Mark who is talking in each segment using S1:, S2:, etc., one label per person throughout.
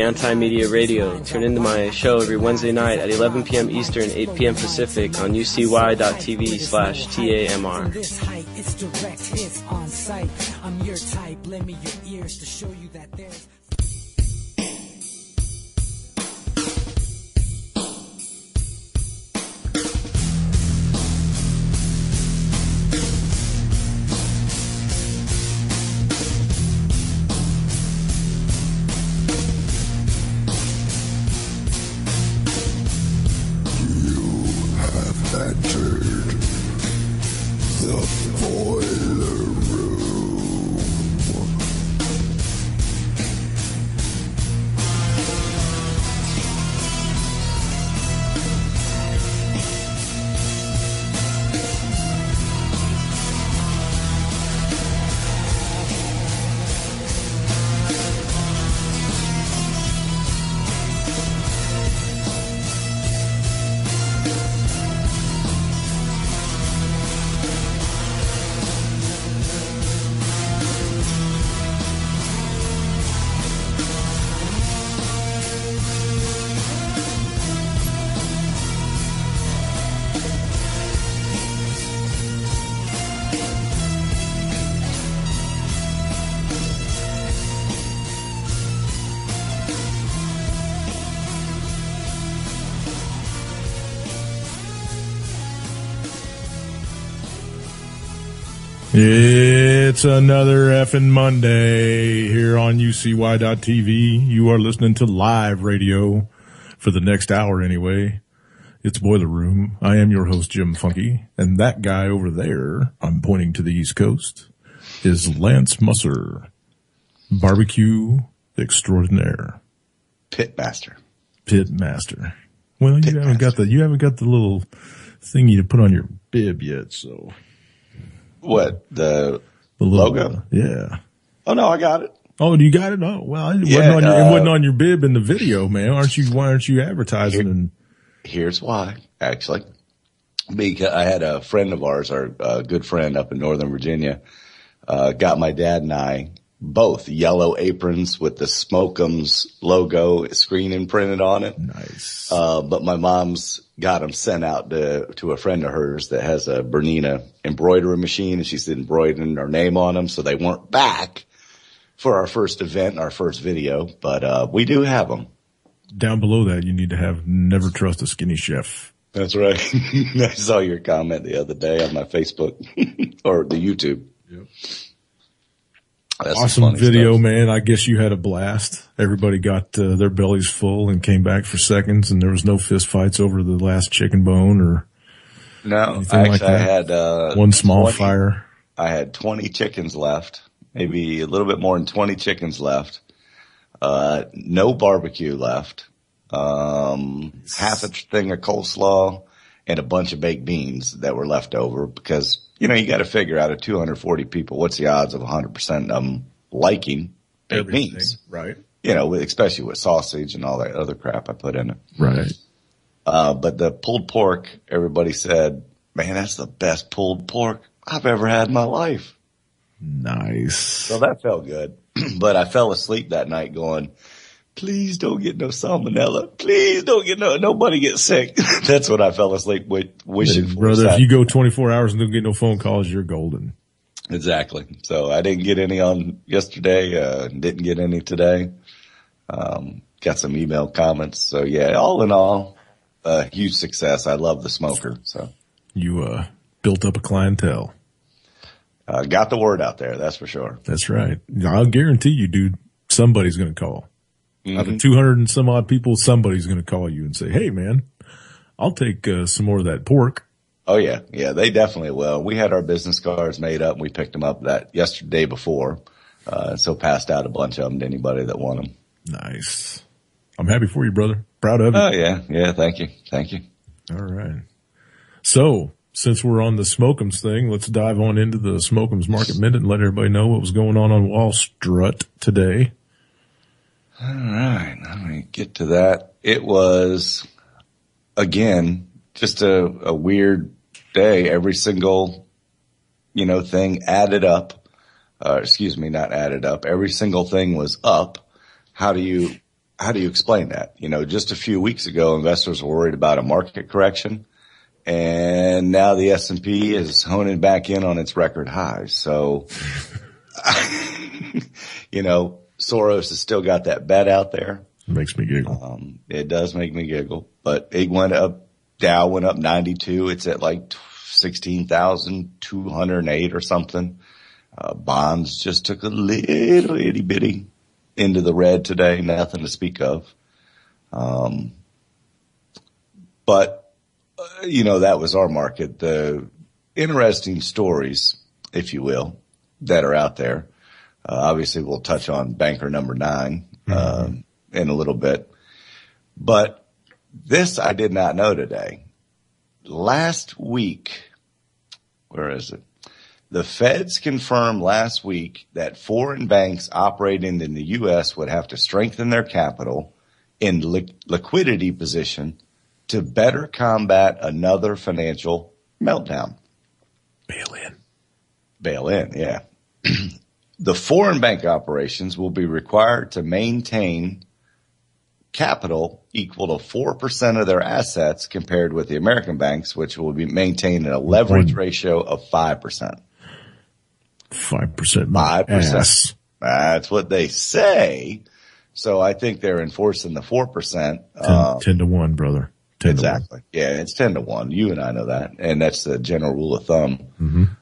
S1: Anti-Media Radio. Tune into my show every Wednesday night at 11 p.m. Eastern, 8 p.m. Pacific on ucy.tv/TAMR. This height, it's direct hits on site. I'm your type. Lend me your ears to show you that there's...
S2: It's another effing Monday here on UCY.TV. You are listening to live radio for the next hour anyway. It's Boiler Room. I am your host, Jim Funke, and that guy over there, I'm pointing to the East Coast, is Lance Musser, barbecue extraordinaire.
S3: Pitmaster.
S2: Well, you haven't got the little thingy to put on your bib yet, so...
S3: What, the logo?
S2: Yeah.
S3: Oh no, I got it.
S2: Oh, you got it? Oh, well, it wasn't on your bib in the video, man. Why aren't you advertising?
S3: Here's why, actually. Because I had a friend of ours, our good friend up in Northern Virginia, got my dad and I both yellow aprons with the Smoke'ems logo screen imprinted on it.
S2: Nice.
S3: But my mom's got them sent out to a friend of hers that has a Bernina embroidery machine, and she's embroidering her name on them, so they weren't back for our first event, our first video, but we do have them.
S2: Down below that, you need to have never trust a skinny chef.
S3: That's right. I saw your comment the other day on my Facebook or the YouTube.
S2: Yep.
S3: That's
S2: awesome video, stuff. Man. I guess you had a blast. Everybody got their bellies full and came back for seconds, and there was no fist fights over the last chicken bone or anything like that.
S3: I had
S2: one small fire.
S3: I had 20 chickens left, maybe a little bit more than 20 chickens left. No barbecue left. Half a thing of coleslaw and a bunch of baked beans that were left over because, you know, you got to figure out of 240 people, what's the odds of 100% of them liking baked beans?
S2: Right.
S3: You know, especially with sausage and all that other crap I put in it.
S2: Right.
S3: But the pulled pork, everybody said, man, that's the best pulled pork I've ever had in my life.
S2: Nice.
S3: So that felt good. But I fell asleep that night going, please don't get no salmonella. Please don't get nobody get sick. That's what I fell asleep wishing for.
S2: Brother, if you go 24 hours and don't get no phone calls, you're golden.
S3: Exactly. So I didn't get any on yesterday, didn't get any today. Got some email comments. So yeah, all in all, huge success. I love the smoker. So
S2: you, built up a clientele.
S3: Got the word out there. That's for sure.
S2: That's right. I'll guarantee you, dude, somebody's going to call. Mm-hmm. Out of 200 and some odd people, somebody's going to call you and say, hey man, I'll take some more of that pork.
S3: Oh yeah. Yeah, they definitely will. We had our business cards made up and we picked them up that yesterday before. So passed out a bunch of them to anybody that want them.
S2: Nice. I'm happy for you, brother. Proud of you.
S3: Oh yeah. Yeah. Thank you. Thank you.
S2: All right. So since we're on the Smoke'ems thing, let's dive on into the Smoke'ems Market Minute and let everybody know what was going on Wall Street today.
S3: All right. Let me get to that. It was, again, just a weird day. Every single, thing added up. Not added up. Every single thing was up. How do you how do you explain that? Just a few weeks ago, investors were worried about a market correction, and now the S&P is honing back in on its record highs. So, Soros has still got that bet out there.
S2: It makes me giggle.
S3: It does make me giggle, but it went up. Dow went up 92. It's at like 16,208 or something. Bonds just took a little itty bitty into the red today. Nothing to speak of. But that was our market. The interesting stories, if you will, that are out there. Obviously we'll touch on banker number 9, in a little bit, but this I did not know today. Last week, where is it? The feds confirmed last week that foreign banks operating in the U.S. would have to strengthen their capital in liquidity position to better combat another financial meltdown. Bail in, yeah. The foreign bank operations will be required to maintain capital equal to 4% of their assets compared with the American banks, which will be maintaining a leverage ratio of 5%.
S2: 5%.
S3: 5%. That's what they say. So I think they're enforcing the 4%.
S2: 10 to 1, brother. 10
S3: exactly.
S2: To 1.
S3: Yeah, it's 10 to 1. You and I know that. And that's the general rule of thumb.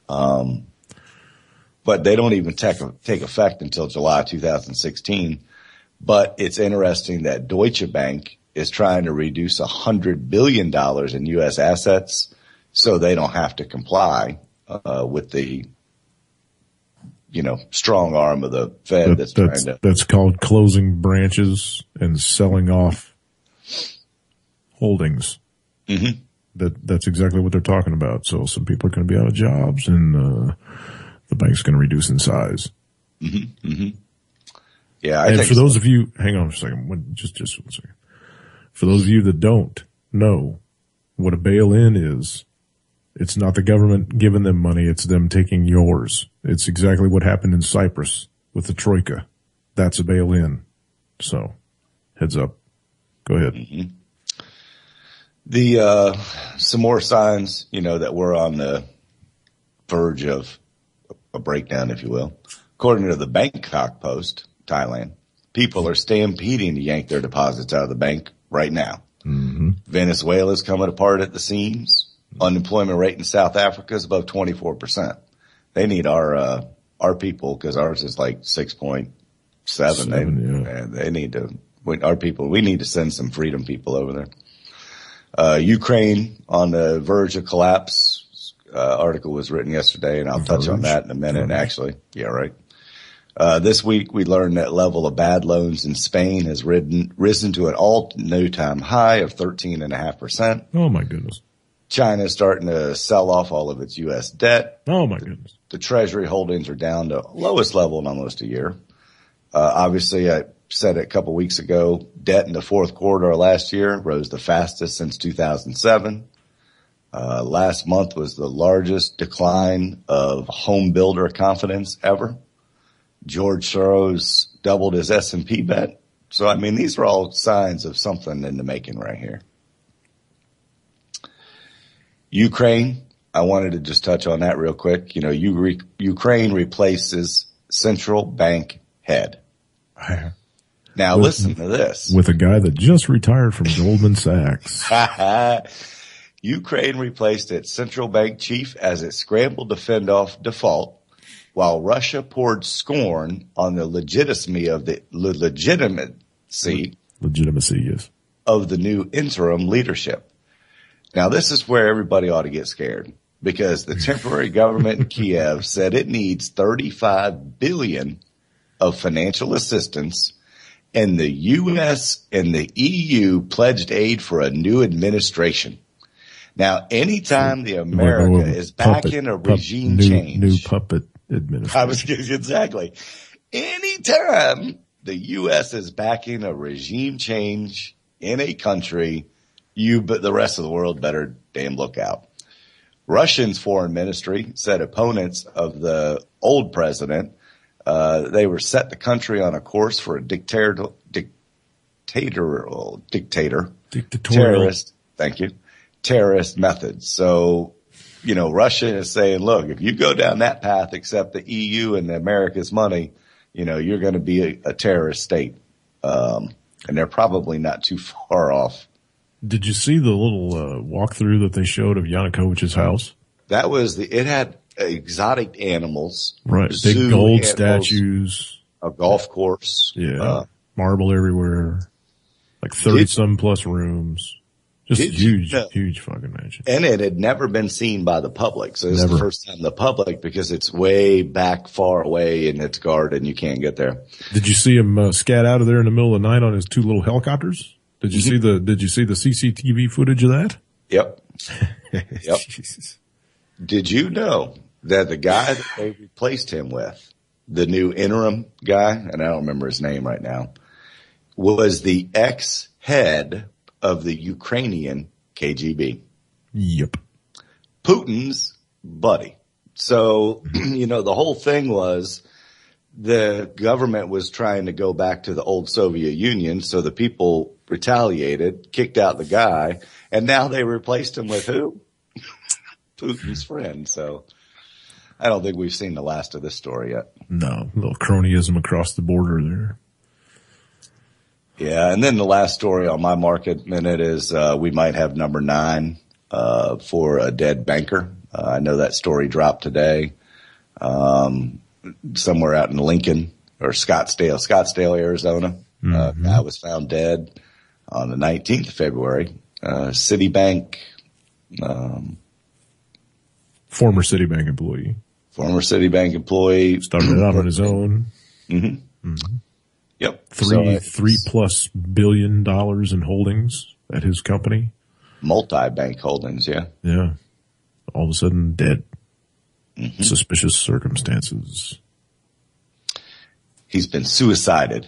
S3: But they don't even take effect until July 2016. But it's interesting that Deutsche Bank is trying to reduce $100 billion in U.S. assets so they don't have to comply with the, strong arm of the Fed
S2: that's called closing branches and selling off holdings. That's exactly what they're talking about. So some people are going to be out of jobs, and the bank's going to reduce in size.
S3: Yeah,
S2: and for those of you, hang on a second, just 1 second. For those of you that don't know what a bail-in is, it's not the government giving them money, it's them taking yours. It's exactly what happened in Cyprus with the Troika. That's a bail-in. So, heads up. Go ahead.
S3: Some more signs, that we're on the verge of a breakdown, if you will. According to the Bangkok Post, Thailand, people are stampeding to yank their deposits out of the bank right now. Venezuela's coming apart at the seams. Unemployment rate in South Africa is above 24%. They need our people, because ours is like 6.7. They need our people. We need to send some freedom people over there. Ukraine on the verge of collapse. Article was written yesterday, and I'll touch on that in a minute. Actually, yeah, right. This week we learned that level of bad loans in Spain has risen to an all-time high of 13.5%.
S2: Oh my goodness.
S3: China is starting to sell off all of its U.S. debt.
S2: Oh my goodness.
S3: The Treasury holdings are down to lowest level in almost a year. Obviously, I said it a couple weeks ago, debt in the fourth quarter of last year rose the fastest since 2007. Last month was the largest decline of home builder confidence ever. George Soros doubled his S&P bet. So, these are all signs of something in the making right here. Ukraine, I wanted to just touch on that real quick. Ukraine replaces central bank head. Now listen to this.
S2: With a guy that just retired from Goldman Sachs.
S3: Ukraine replaced its central bank chief as it scrambled to fend off default, while Russia poured scorn on the legitimacy,
S2: yes,
S3: of the new interim leadership. Now, this is where everybody ought to get scared, because the temporary government in Kiev said it needs $35 billion of financial assistance, and the U.S. and the EU pledged aid for a new administration. Now, anytime the America is backing a regime change,
S2: new puppet administration.
S3: Exactly. Anytime the U.S. is backing a regime change in a country, but the rest of the world better damn look out. Russian's foreign ministry said opponents of the old president, they were set the country on a course for a dictatorial.
S2: Dictatorial.
S3: Thank you. Terrorist methods. So, Russia is saying, look, if you go down that path, accept the EU and the America's money, you're going to be a terrorist state. And they're probably not too far off.
S2: Did you see the little walkthrough that they showed of Yanukovych's house?
S3: That was it had exotic animals.
S2: Right. Big gold statues.
S3: A golf course.
S2: Yeah. Marble everywhere. Like 30-some plus rooms. Just huge fucking mansion.
S3: And it had never been seen by the public. So this is the first time the public, because it's way back far away and it's guarded and you can't get there.
S2: Did you see him scat out of there in the middle of the night on his 2 little helicopters? Did you see the CCTV footage of that?
S3: Yep. Yep. Jesus. Did you know that the guy that they replaced him with, the new interim guy, and I don't remember his name right now, was the ex-head of the Ukrainian KGB.
S2: Yep.
S3: Putin's buddy. So, the whole thing was the government was trying to go back to the old Soviet Union. So the people retaliated, kicked out the guy, and now they replaced him with who? Putin's friend. So I don't think we've seen the last of this story yet.
S2: No, a little cronyism across the border there.
S3: Yeah, and then the last story on my market minute is we might have number 9 for a dead banker. I know that story dropped today somewhere out in Lincoln or Scottsdale, Arizona. Guy was found dead on the 19th of February. Citibank.
S2: Former Citibank employee. Started out on his own.
S3: Mm-hmm. Yep.
S2: $3+ billion in holdings at his company.
S3: Multi-bank holdings, yeah.
S2: Yeah. All of a sudden dead. Suspicious circumstances.
S3: He's been suicided.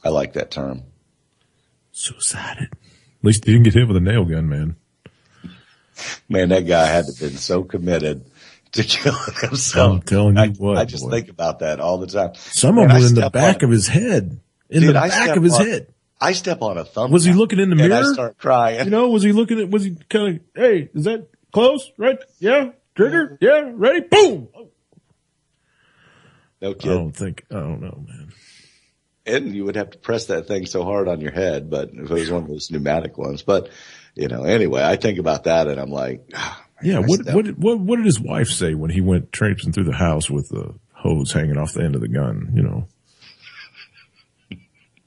S3: I like that term.
S2: Suicided. At least he didn't get hit with a nail gun, man.
S3: Man, that guy had to have been so committed to killing himself.
S2: I'm telling you what.
S3: I just think about that all the time.
S2: Some of them were in the back of his head. Head.
S3: I step on a thumbtack.
S2: Was he looking in the mirror?
S3: And I start crying.
S2: Was he kind of, hey, is that close? Right? Yeah. Trigger? Yeah. Ready? Boom!
S3: No kidding.
S2: I don't know, man.
S3: And you would have to press that thing so hard on your head, but if it was one of those pneumatic ones. But, anyway, I think about that and I'm like,
S2: yeah, what did his wife say when he went traipsing through the house with the hose hanging off the end of the gun,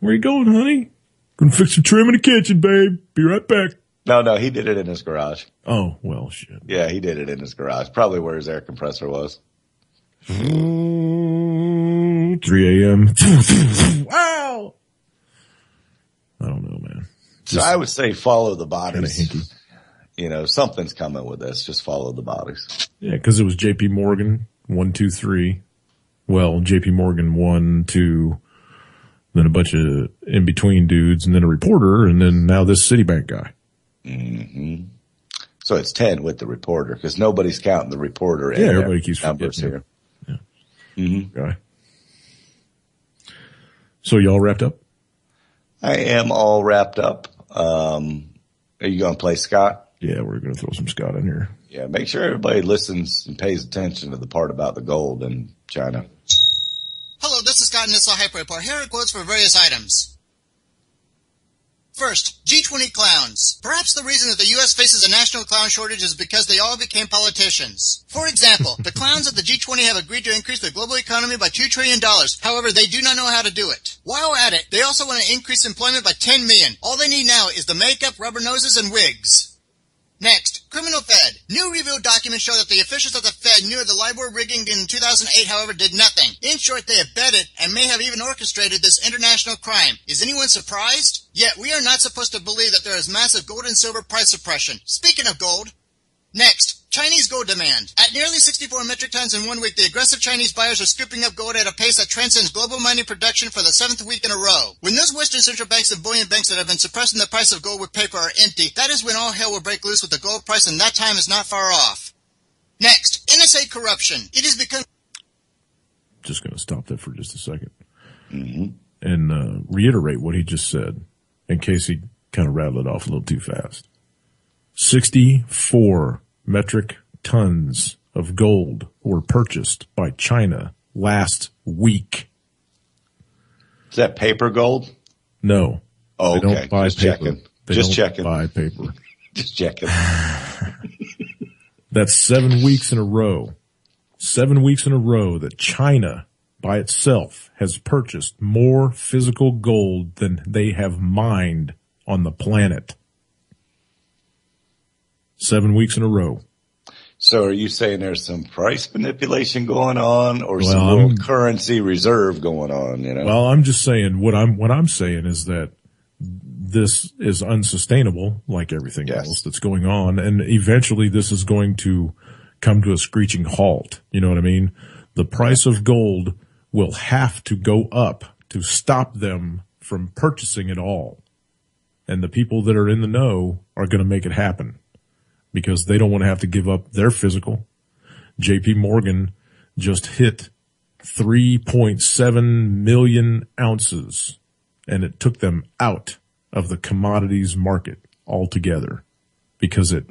S2: Where you going, honey? Gonna fix some trim in the kitchen, babe. Be right back.
S3: No, he did it in his garage.
S2: Oh, well, shit.
S3: Yeah, he did it in his garage. Probably where his air compressor was.
S2: 3 a.m. Wow. I don't know, man.
S3: So I would say follow the bodies.
S2: Kind of hinky.
S3: Something's coming with this. Just follow the bodies.
S2: Yeah, because it was J.P. Morgan, 1, 2, 3. Well, J.P. Morgan, 1, 2, then a bunch of in-between dudes, and then a reporter, and then now this Citibank guy.
S3: Mm-hmm. So it's 10 with the reporter, because nobody's counting the reporter.
S2: Yeah, everybody keeps
S3: numbers here.
S2: Yeah.
S3: Mm-hmm.
S2: Okay. So y'all wrapped up?
S3: I am all wrapped up. Are you going to play Scott?
S2: Yeah, we're going to throw some Scott in here.
S3: Yeah, make sure everybody listens and pays attention to the part about the gold in China.
S4: Hello, this is Scott in this Hyper Report. Here are quotes for various items. First, G20 clowns. Perhaps the reason that the U.S. faces a national clown shortage is because they all became politicians. For example, the clowns of the G20 have agreed to increase the global economy by $2 trillion. However, they do not know how to do it. While at it, they also want to increase employment by 10 million. All they need now is the makeup, rubber noses, and wigs. Next, criminal Fed. New revealed documents show that the officials of the Fed knew of the LIBOR rigging in 2008, however, did nothing. In short, they abetted and may have even orchestrated this international crime. Is anyone surprised? Yet, we are not supposed to believe that there is massive gold and silver price suppression. Speaking of gold. Next, Chinese gold demand. At nearly 64 metric tons in 1 week, the aggressive Chinese buyers are scooping up gold at a pace that transcends global mining production for the 7th week in a row. When those Western central banks and bullion banks that have been suppressing the price of gold with paper are empty, that is when all hell will break loose with the gold price, and that time is not far off. Next, NSA corruption. It has become...
S2: Just going to stop that for just a second.
S3: Mm-hmm.
S2: and reiterate what he just said in case he kind of rattled it off a little too fast. 64 metric tons of gold were purchased by China last week.
S3: Is that paper gold?
S2: No.
S3: Oh, okay.
S2: They don't buy
S3: Just
S2: paper.
S3: checking.
S2: They
S3: Just
S2: don't
S3: checking.
S2: buy paper.
S3: Just checking.
S2: That's 7 weeks in a row. 7 weeks in a row that China by itself has purchased more physical gold than they have mined on the planet. 7 weeks in a row.
S3: So are you saying there's some price manipulation going on or some world currency reserve going on, you know?
S2: Well, I'm just saying what I'm saying is that this is unsustainable, like everything else that's going on, and eventually this is going to come to a screeching halt. You know what I mean? The price of gold will have to go up to stop them from purchasing it all. And the people that are in the know are going to make it happen because they don't want to have to give up their physical. JP Morgan just hit 3.7 million ounces, and it took them out of the commodities market altogether because it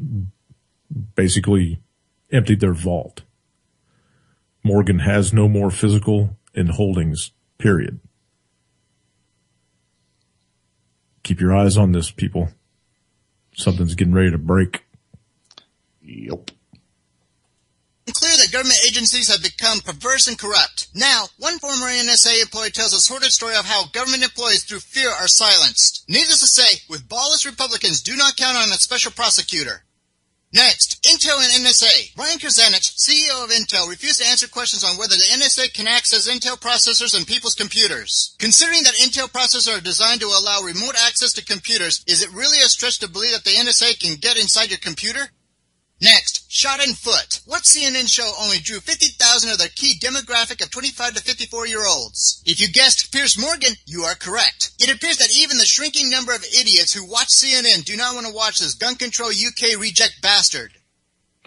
S2: basically emptied their vault. Morgan has no more physical in holdings, period. Keep your eyes on this, people. Something's getting ready to break.
S3: Yep.
S4: It's clear that government agencies have become perverse and corrupt. Now, one former NSA employee tells a sordid story of how government employees through fear are silenced. Needless to say, with ballless Republicans do not count on a special prosecutor. Next, Intel and NSA. Brian Krzanich, CEO of Intel, refused to answer questions on whether the NSA can access Intel processors and people's computers. Considering that Intel processors are designed to allow remote access to computers, is it really a stretch to believe that the NSA can get inside your computer? Next, shot in foot. What CNN show only drew 50,000 of their key demographic of 25 to 54-year-olds? If you guessed Piers Morgan, you are correct. It appears that even the shrinking number of idiots who watch CNN do not want to watch this gun control UK reject bastard.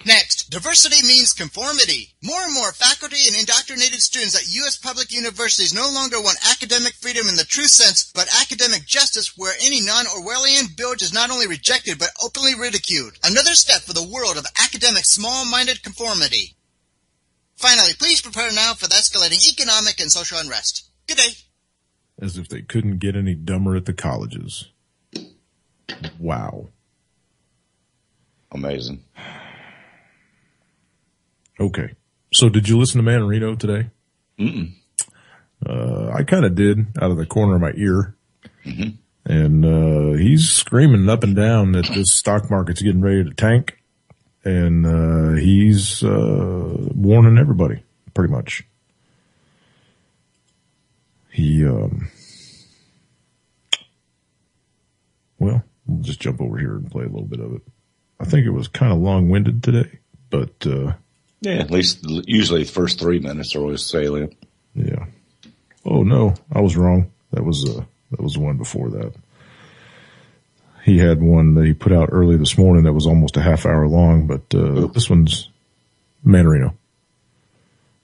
S4: Next, diversity means conformity. More and more faculty and indoctrinated students at U.S. public universities no longer want academic freedom in the true sense, but academic justice where any non-Orwellian bill is not only rejected but openly ridiculed. Another step for the world of academic small-minded conformity. Finally, please prepare now for the escalating economic and social unrest. Good day.
S2: As if they couldn't get any dumber at the colleges. Wow.
S3: Amazing.
S2: Okay. So did you listen to Manarino today?
S3: Mm-mm.
S2: I kind of did out of the corner of my ear.
S3: Mm-hmm.
S2: And he's screaming up and down that this stock market's getting ready to tank. And he's warning everybody, pretty much. He, well, we'll just jump over here and play a little bit of it. I think it was kind of long-winded today, but
S3: yeah, at least usually the first 3 minutes are always salient.
S2: Yeah. Oh no, I was wrong. That was the one before that. He had one that he put out early this morning that was almost a half hour long, but this one's Manarino.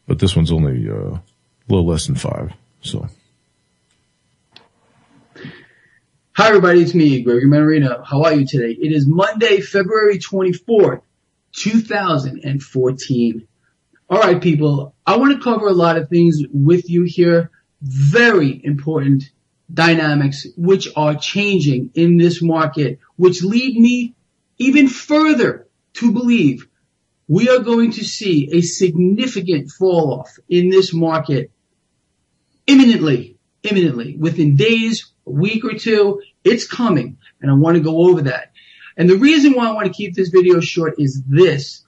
S2: But this one's only a little less than 5. So.
S5: Hi everybody, it's me, Gregory Manarino. How are you today? It is Monday, February 24th. 2014. All right, people, I want to cover a lot of things with you here. Very important dynamics which are changing in this market, which lead me even further to believe we are going to see a significant fall off in this market imminently, within days, a week or two. It's coming, and I want to go over that. And the reason why I want to keep this video short is this.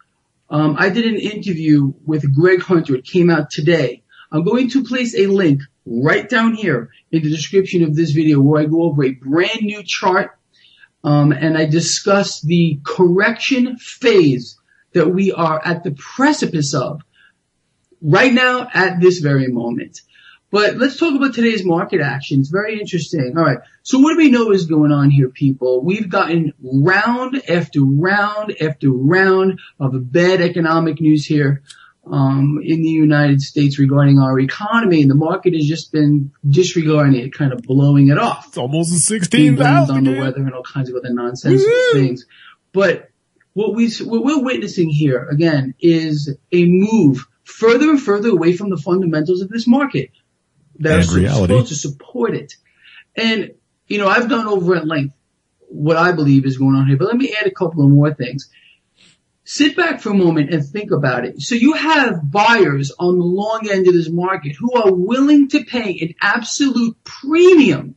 S5: I did an interview with Greg Hunter. It came out today. I'm going to place a link right down here in the description of this video where I go over a brand new chart and I discuss the correction phase that we are at the precipice of right now at this very moment. But let's talk about today's market action. It's very interesting. All right. So what do we know is going on here, people? We've gotten round after round after round of bad economic news here. in the United States regarding our economy, and the market has just been disregarding it, kind of blowing it off.
S2: It's almost a
S5: Being blamed
S2: 16,000
S5: on the
S2: again.
S5: weather and all kinds of other nonsensical things. But what we're witnessing here again is a move further and further away from the fundamentals of this market that
S2: And
S5: are
S2: reality.
S5: supposed to support it. And I've gone over at length what I believe is going on here, but let me add a couple of more things. Sit back for a moment and think about it. So you have buyers on the long end of this market who are willing to pay an absolute premium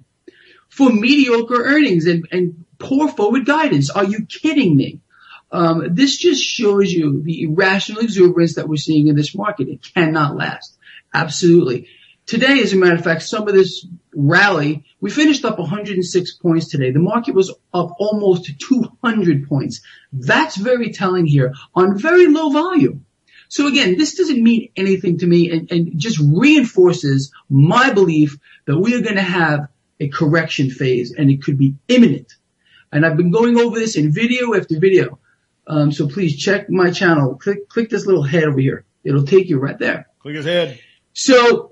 S5: for mediocre earnings and poor forward guidance. Are you kidding me? This just shows you the irrational exuberance that we're seeing in this market. It cannot last. Absolutely. Today, as a matter of fact, some of this rally, we finished up 106 points today. The market was up almost 200 points. That's very telling here on very low volume. So again, this doesn't mean anything to me and just reinforces my belief that we are going to have a correction phase and it could be imminent. And I've been going over this in video after video. So please check my channel. Click this little head over here. It'll take you right there.
S2: Click his head.
S5: So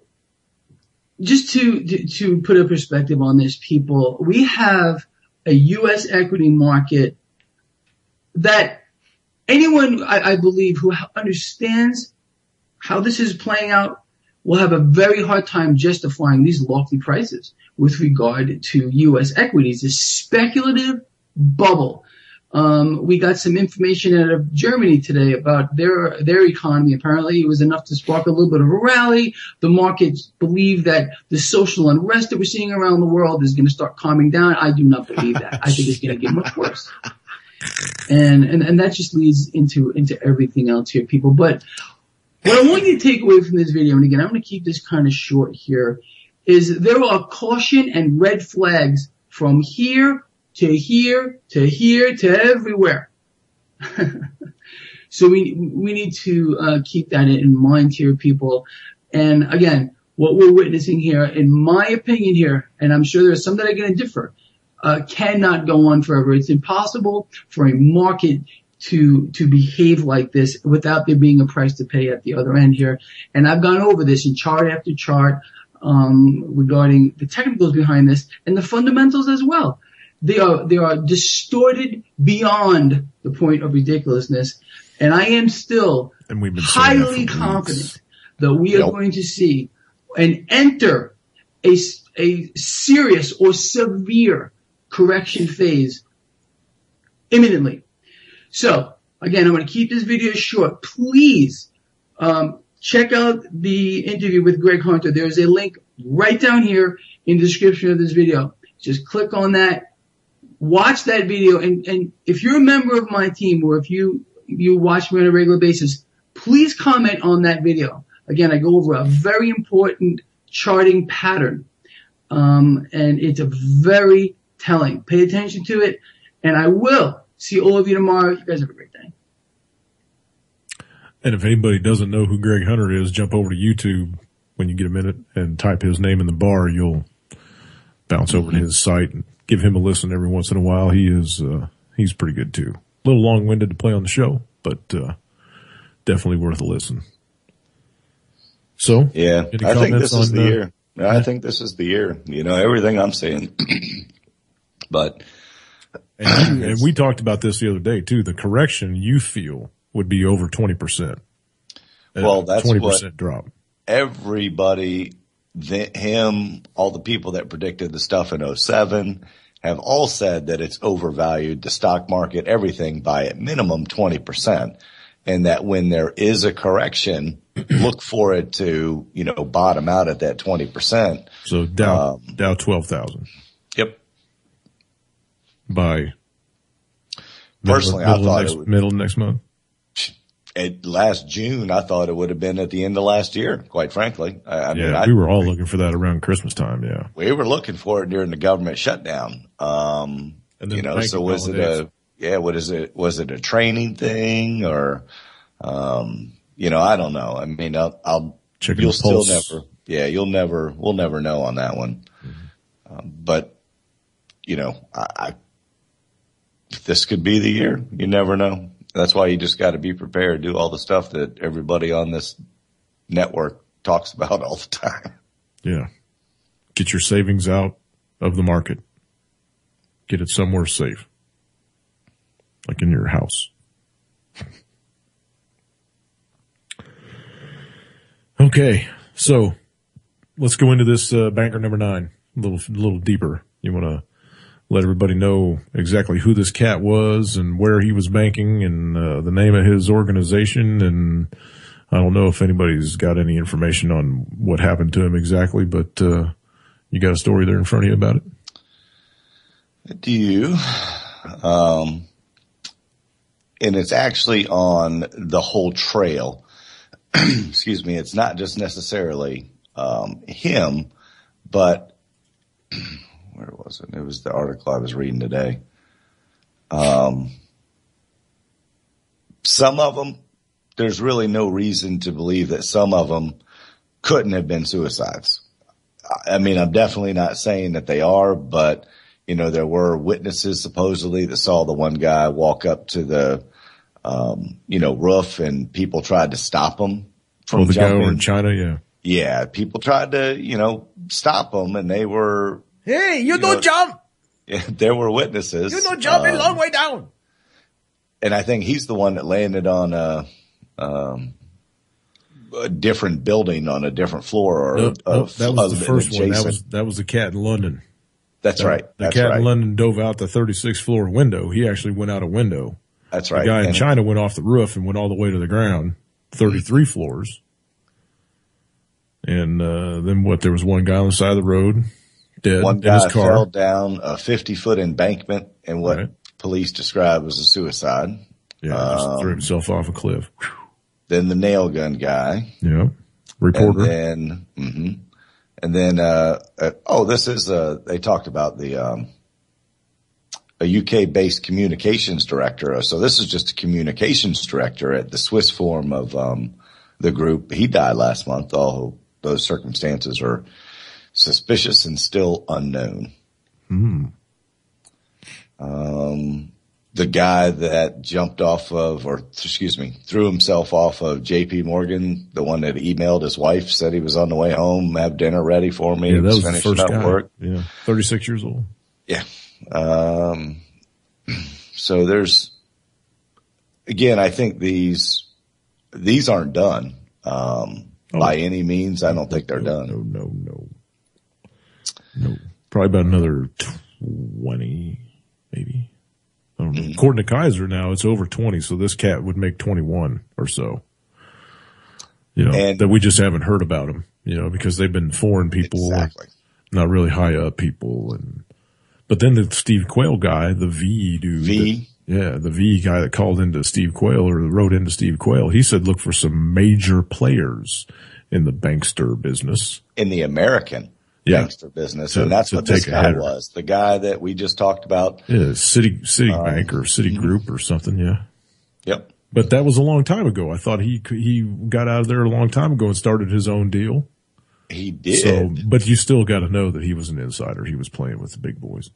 S5: just to put a perspective on this, people, we have a U.S. equity market that anyone, I believe, who understands how this is playing out will have a very hard time justifying these lofty prices with regard to U.S. equities. A speculative bubble. We got some information out of Germany today about their economy. Apparently, it was enough to spark a little bit of a rally. The markets believe that the social unrest that we're seeing around the world is going to start calming down. I do not believe that. I think it's going to get much worse. And that just leads into everything else here, people. But what I want you to take away from this video, and again, I'm going to keep this kind of short here, is there are caution and red flags from here to here, to here, to everywhere. So we need to keep that in mind here, people. And again, what we're witnessing here, in my opinion here, and I'm sure there are some that are going to differ, cannot go on forever. It's impossible for a market to behave like this without there being a price to pay at the other end here. And I've gone over this in chart after chart regarding the technicals behind this and the fundamentals as well. They are distorted beyond the point of ridiculousness. And I am still highly confident that we are going to see and enter a serious or severe correction phase imminently. So again, I'm going to keep this video short. Please check out the interview with Greg Hunter. There's a link right down here in the description of this video. Just click on that. Watch that video, and if you're a member of my team or if you watch me on a regular basis, please comment on that video. Again, I go over a very important charting pattern, and it's a very telling. Pay attention to it, and I will see all of you tomorrow. You guys have a great day.
S2: And if anybody doesn't know who Greg Hunter is, jump over to YouTube when you get a minute and type his name in the bar. You'll bounce over to his site and give him a listen every once in a while. He's pretty good too. A little long-winded to play on the show, but definitely worth a listen. So,
S3: yeah, I think this is the year. I think this is the year. Everything I'm saying. But
S2: and we talked about this the other day too. The correction you feel would be over 20%.
S3: Well, that's
S2: 20% drop.
S3: Everybody, all the people that predicted the stuff in 2007 have all said that it's overvalued, the stock market, everything by at minimum 20%. And that when there is a correction, look for it to, bottom out at that 20%.
S2: So Dow 12,000.
S3: Yep.
S2: By
S3: personally, I thought
S2: middle of next month.
S3: Last June, I thought it would have been at the end of last year, quite frankly. I mean,
S2: we were all looking for that around Christmas time, yeah.
S3: We were looking for it during the government shutdown.
S2: And then
S3: so was it a training thing or, I don't know. I mean, we'll never know on that one. Mm-hmm. But, this could be the year. You never know. That's why you just got to be prepared, do all the stuff that everybody on this network talks about all the time.
S2: Yeah. Get your savings out of the market. Get it somewhere safe. Like in your house. Okay. So let's go into this, banker number 9 a little deeper. You want to let everybody know exactly who this cat was and where he was banking and, the name of his organization. And I don't know if anybody's got any information on what happened to him exactly, but, you got a story there in front of you about it?
S3: I do. And it's actually on the whole trail. Excuse me. It's not just necessarily, him, but where was it? It was the article I was reading today. Some of them, there's really no reason to believe that some of them couldn't have been suicides. I mean, I'm definitely not saying that they are, but you know, there were witnesses supposedly that saw the one guy walk up to the, roof and people tried to stop him from
S2: the
S3: jumping.
S2: guy over in China. Yeah.
S3: Yeah. People tried to, stop him and they were,
S2: hey, you don't jump.
S3: Yeah, there were witnesses.
S2: You don't jump a long way down.
S3: And I think he's the one that landed on a different building on a different floor. Or
S2: that was the first one. That was the cat in London.
S3: That's right.
S2: The cat in London dove out the 36th floor window. He actually went out a window.
S3: That's right.
S2: The guy in China went off the roof and went all the way to the ground, 33 floors. And then there was one guy on the side of the road, dead
S3: one
S2: in his
S3: guy
S2: car.
S3: fell down a 50-foot embankment in what police described as a suicide.
S2: Yeah, just threw himself off a cliff.
S3: Then the nail gun guy.
S2: Yeah. Reporter.
S3: And then, this is, they talked about a UK-based communications director. So this is just a communications director at the Swiss form of, the group. He died last month. All those circumstances are suspicious and still unknown. The guy that threw himself off of JP Morgan, the one that emailed his wife, said he was on the way home, have dinner ready for me.
S2: Yeah, that was the
S3: finishing
S2: first
S3: up
S2: guy.
S3: work.
S2: Yeah. 36 years old.
S3: Yeah. So there's, again, I think these aren't done, by any means. I don't think they're done.
S2: No. Probably about another 20, maybe. I don't know. According to Kaiser now, it's over 20, so this cat would make 21 or so. That we just haven't heard about him, because they've been foreign people, not really high up people. But then the Steve Quayle guy, the V dude. The V guy that called into Steve Quayle or wrote into Steve Quayle, he said look for some major players in the bankster business.
S3: In the American bankster business. And that's what this guy was. The guy that we just talked about.
S2: Yeah, Citibank or Citigroup or something, yeah.
S3: Yep.
S2: But that was a long time ago. I thought he got out of there a long time ago and started his own deal.
S3: He did.
S2: But you still got to know that he was an insider. He was playing with the big boys.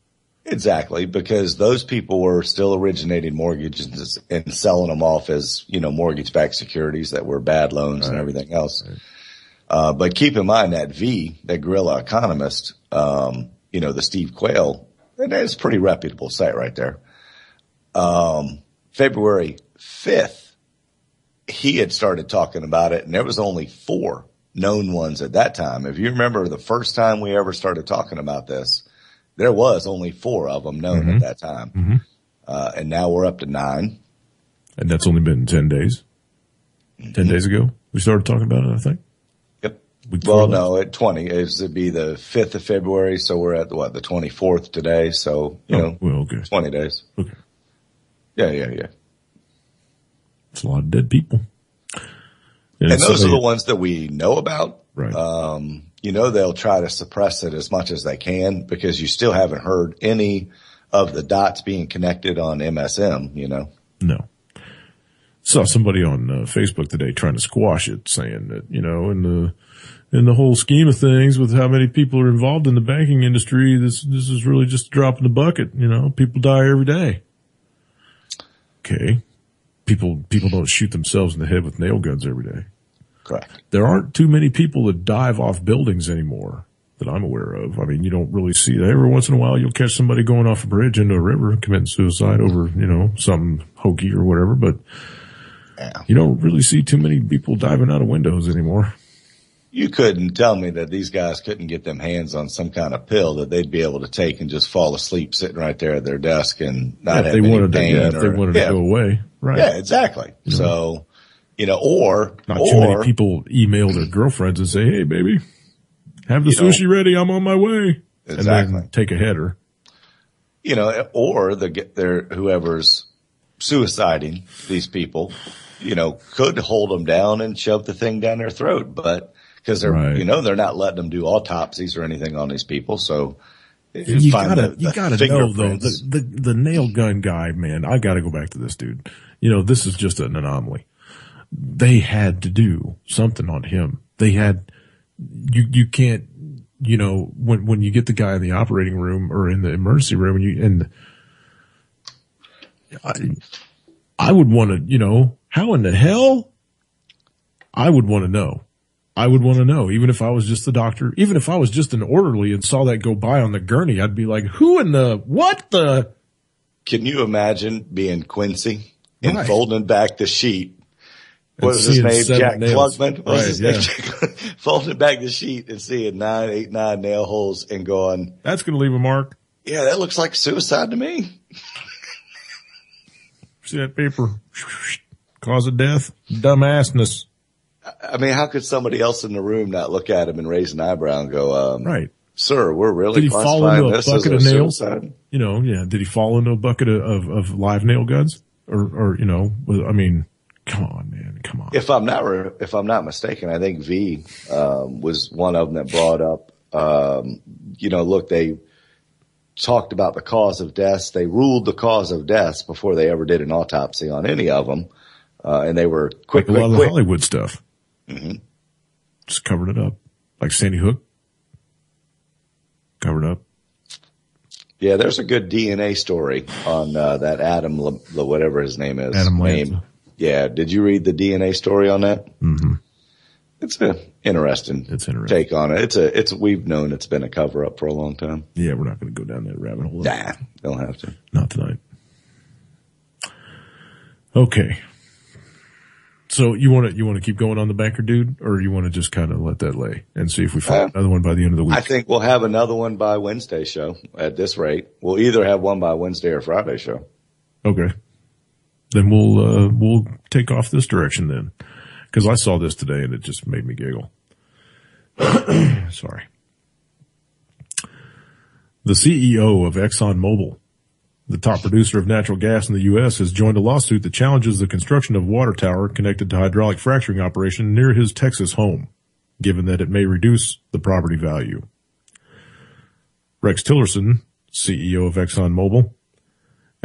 S3: Exactly, because those people were still originating mortgages and selling them off as, mortgage-backed securities that were bad loans and everything else. Right. But keep in mind that guerrilla economist, the Steve Quayle, and that's a pretty reputable site right there. February 5th, he had started talking about it, and there was only 4 known ones at that time. If you remember the first time we ever started talking about this, there was only 4 of them known at that time. And now we're up to 9.
S2: And that's only been 10 days. 10 days ago, we started talking about it, I think.
S3: Yep. Well, no, at 20. It'd be the 5th of February, so we're at, the 24th today, so, 20 days.
S2: Okay.
S3: Yeah.
S2: It's a lot of dead people.
S3: And those are the ones that we know about.
S2: Right.
S3: They'll try to suppress it as much as they can because you still haven't heard any of the dots being connected on MSM,
S2: No. Saw somebody on Facebook today trying to squash it, saying that, in the whole scheme of things with how many people are involved in the banking industry, this is really just a drop in the bucket. People die every day. Okay. people don't shoot themselves in the head with nail guns every day.
S3: Correct.
S2: There aren't too many people that dive off buildings anymore that I'm aware of. I mean, you don't really see that. Every once in a while, you'll catch somebody going off a bridge into a river committing suicide over, something hokey or whatever, but you don't really see too many people diving out of windows anymore.
S3: You couldn't tell me that these guys couldn't get them hands on some kind of pill that they'd be able to take and just fall asleep sitting right there at their desk and not have any pain.
S2: If they wanted to go away. Right.
S3: Yeah, exactly. So, or
S2: not too many people email their girlfriends and say, hey, baby, have the sushi ready. I'm on my way.
S3: Exactly.
S2: And then take a header.
S3: Or whoever's suiciding these people, could hold them down and shove the thing down their throat, but because they're, they're not letting them do autopsies or anything on these people. So
S2: you gotta know though, the nail gun guy, man, I gotta go back to this dude. This is just an anomaly. They had to do something on him. They had, you can't, when you get the guy in the operating room or in the emergency room I would want to, how in the hell? I would want to know. Even if I was just the doctor, even if I was just an orderly and saw that go by on the gurney, I'd be like, what the?
S3: Can you imagine being Quincy and folding back the sheet? What was his name? Jack Klugman? What was his name? Folding back the sheet and seeing 8, 9 nail holes and going,
S2: that's going to leave a mark.
S3: Yeah, that looks like suicide to me.
S2: See that paper? Cause of death? Dumbassness.
S3: I mean, how could somebody else in the room not look at him and raise an eyebrow and go,
S2: right.
S3: Sir, we're really
S2: Did he fall into a bucket of nails?
S3: Suicide?
S2: Did he fall into a bucket of live nail guns? Or I mean, come on, man, come on.
S3: If I'm not mistaken, I think V, was one of them that brought up, look, they talked about the cause of deaths. They ruled the cause of deaths before they ever did an autopsy on any of them. And they were quick.
S2: Like a lot of the Hollywood stuff.
S3: Mm-hmm.
S2: Just covered it up. Like Sandy Hook. Covered up.
S3: Yeah, there's a good DNA story on, that Adam, whatever his name is.
S2: Adam Lanza.
S3: Yeah. Did you read the DNA story on that?
S2: Mm-hmm.
S3: It's an interesting take on it. We've known it's been a cover up for a long time.
S2: Yeah, we're not going to go down that rabbit hole.
S3: Nah, don't have to.
S2: Not tonight. Okay. So you want to keep going on the banker dude, or you want to just kind of let that lay and see if we find another one by the end of the week?
S3: I think we'll have another one by Wednesday show at this rate. We'll either have one by Wednesday or Friday show.
S2: Okay. Then we'll take off this direction then. Cause I saw this today and it just made me giggle. Sorry. The CEO of ExxonMobil, the top producer of natural gas in the U.S., has joined a lawsuit that challenges the construction of a water tower connected to hydraulic fracturing operation near his Texas home, given that it may reduce the property value. Rex Tillerson, CEO of ExxonMobil,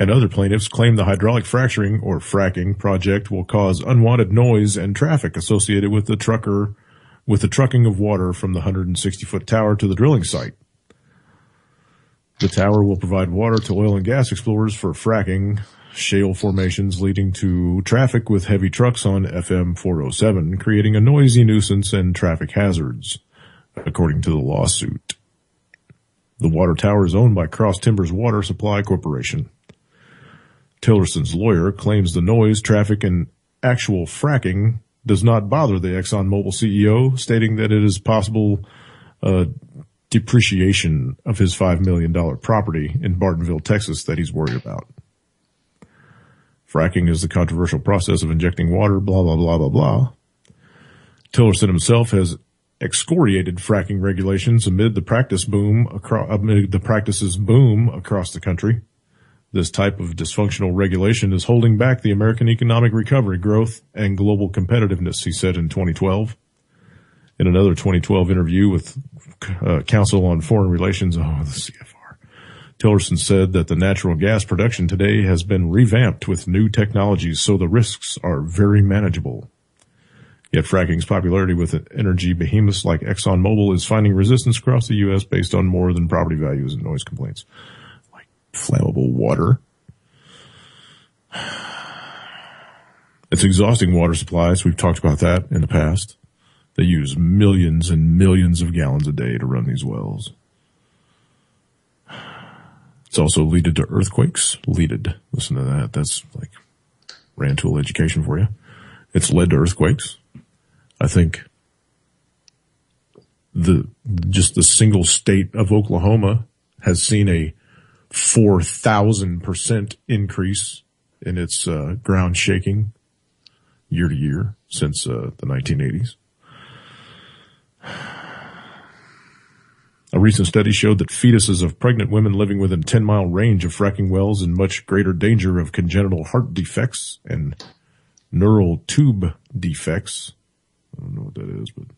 S2: and other plaintiffs claim the hydraulic fracturing or fracking project will cause unwanted noise and traffic associated with the trucking of water from the 160-foot tower to the drilling site. The tower will provide water to oil and gas explorers for fracking shale formations, leading to traffic with heavy trucks on FM 407, creating a noisy nuisance and traffic hazards, according to the lawsuit. The water tower is owned by Cross Timbers Water Supply Corporation. Tillerson's lawyer claims the noise, traffic, and actual fracking does not bother the ExxonMobil CEO, stating that it is possible depreciation of his $5 million property in Bartonville, Texas that he's worried about. Fracking is the controversial process of injecting water, blah, blah, blah, blah, blah. Tillerson himself has excoriated fracking regulations amid the practices boom across the country. This type of dysfunctional regulation is holding back the American economic recovery, growth, and global competitiveness, he said in 2012. In another 2012 interview with Council on Foreign Relations, the CFR, Tillerson said that the natural gas production today has been revamped with new technologies, so the risks are very manageable. Yet fracking's popularity with energy behemoths like ExxonMobil is finding resistance across the U.S. based on more than property values and noise complaints. Flammable water. It's exhausting water supplies. We've talked about that in the past. They use millions and millions of gallons a day to run these wells. It's also leaded to earthquakes. Listen to that. That's like Rantoul education for you. It's led to earthquakes. I think the single state of Oklahoma has seen a 4,000% increase in its ground shaking year to year since the 1980s. A recent study showed that fetuses of pregnant women living within 10-mile range of fracking wells in much greater danger of congenital heart defects and neural tube defects. I don't know what that is, but